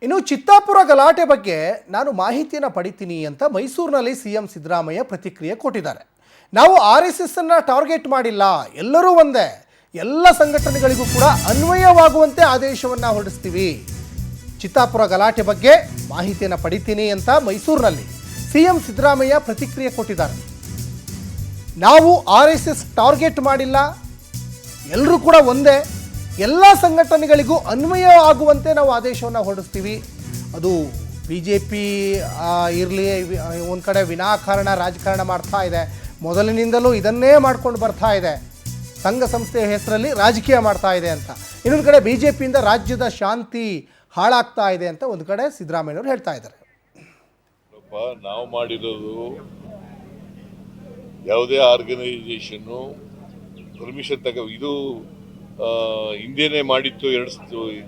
ಇನ್ನು ಚಿತ್ತಾಪುರ ಗಲಾಟೆ ಬಗ್ಗೆ ನಾನು ಮಾಹಿತಿಯನ್ನು ಪಡಿತೀನಿ ಅಂತ ಮೈಸೂರಿನಲ್ಲಿ ಸಿಎಂ ಸಿದ್ದರಾಮಯ್ಯ ಪ್ರತಿಕ್ರಿಯೆ ಕೊಟ್ಟಿದ್ದಾರೆ. ನಾವು RSS ಅನ್ನು ಟಾರ್ಗೆಟ್ ಮಾಡಿಲ್ಲ, ಎಲ್ಲರೂ ಒಂದೇ, ಎಲ್ಲ ಸಂಘಟನೆಗಳಿಗೂ ಕೂಡ ಅನ್ವಯವಾಗುವಂತೆ ಆದೇಶವನ್ನು ಹೊರಡಿಸ್ತೀವಿ. ಚಿತ್ತಾಪುರ ಗಲಾಟೆ ಬಗ್ಗೆ ಮಾಹಿತಿಯನ್ನು ಪಡಿತೀನಿ ಅಂತ ಮೈಸೂರಿನಲ್ಲಿ ಸಿಎಂ ಸಿದ್ದರಾಮಯ್ಯ ಪ್ರತಿಕ್ರಿಯೆ ಕೊಟ್ಟಿದ್ದಾರೆ. ನಾವು RSS ಟಾರ್ಗೆಟ್ ಮಾಡಿಲ್ಲ, ಎಲ್ಲರೂ ಕೂಡ ಒಂದೇ, ಎಲ್ಲ ಸಂಘಟನೆಗಳಿಗೂ ಅನ್ವಯ ಆಗುವಂತೆ ನಾವು ಆದೇಶವನ್ನು ಹೊರಡಿಸ್ತೀವಿ. ಅದು BJP ಇರಲಿ, ಒಂದು ಕಡೆ ವಿನಾಕಾರಣ ರಾಜಕಾರಣ ಮಾಡ್ತಾ ಇದೆ, ಮೊದಲಿನಿಂದಲೂ ಇದನ್ನೇ ಮಾಡ್ಕೊಂಡು ಬರ್ತಾ ಇದೆ, ಸಂಘ ಸಂಸ್ಥೆಯ ಹೆಸರಲ್ಲಿ ರಾಜಕೀಯ ಮಾಡ್ತಾ ಇದೆ ಅಂತ. ಇನ್ನೊಂದು ಕಡೆ BJPಯಿಂದ ರಾಜ್ಯದ ಶಾಂತಿ ಹಾಳಾಗ್ತಾ ಇದೆ ಅಂತ ಒಂದು ಕಡೆ ಸಿದ್ದರಾಮಯ್ಯನವರು ಹೇಳ್ತಾ ಇದ್ದಾರೆ. ನಾವು ಮಾಡಿರೋದು ಯಾವುದೇ ಆರ್ಗನೈಸೇಷನ್ನು ಪರ್ಮಿಷನ್ ಇದು ಹಿಂದೆನೇ ಮಾಡಿತ್ತು,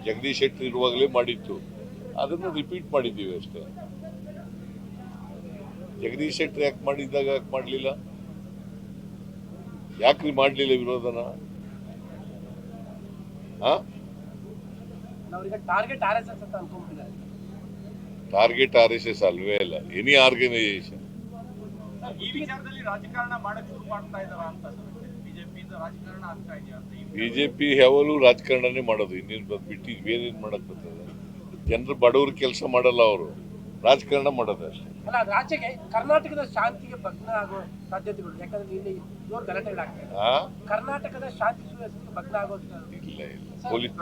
ಜಗದೀಶ್ ಶೆಟ್ಟರ್ ಇರುವಾಗಲೇ ಮಾಡಿತ್ತು, ಅದನ್ನು ರಿಪೀಟ್ ಮಾಡಿದ್ದೀವಿ ಅಷ್ಟೇ. ಜಗದೀಶ್ ಶೆಟ್ಟರ್ ಯಾಕೆ ಮಾಡಿದ್ದಾಗ ಯಾಕೆ ಮಾಡಲಿಲ್ಲ, ಯಾಕ್ರಿ ಮಾಡಲಿಲ್ಲ ವಿರೋಧನ? ಟಾರ್ಗೆಟ್ RSS ಅಲ್ವೇ ಅಲ್ಲ, ಎನಿ ಆರ್ಗನೈಸೇಷನ್. ಬಿಜೆಪಿ ಯಾವಾಗಲೂ ರಾಜಕಾರಣನೇ ಮಾಡೋದು, ಇನ್ನೇನು ಬಿಟ್ಟು ಬೇರೇನು ಮಾಡಕ್ ಬರ್ತದೆ? ಜನರು ಬಡವರು ಕೆಲಸ ಮಾಡಲ್ಲ, ಅವರು ರಾಜಕಾರಣ ಮಾಡೋದು ಅಷ್ಟೇ. ಅಲ್ಲ, ರಾಜ್ಯಕ್ಕೆ ಕರ್ನಾಟಕದ ಶಾಂತಿಗೆ ಭಗ್ನ ಆಗೋ ಸಾಧ್ಯತೆಗಳು, ಯಾಕಂದ್ರೆ ಇಲ್ಲಿ ಜೋರು ಗಲಾಟೆಗಳಾಗ್ತದೆ. ಕರ್ನಾಟಕದ ಶಾಂತಿ ಸುವ್ಯವಸ್ಥೆಗೆ ಭಗ್ನ ಆಗೋ ಇಲ್ಲ ಪೊಲೀಸ್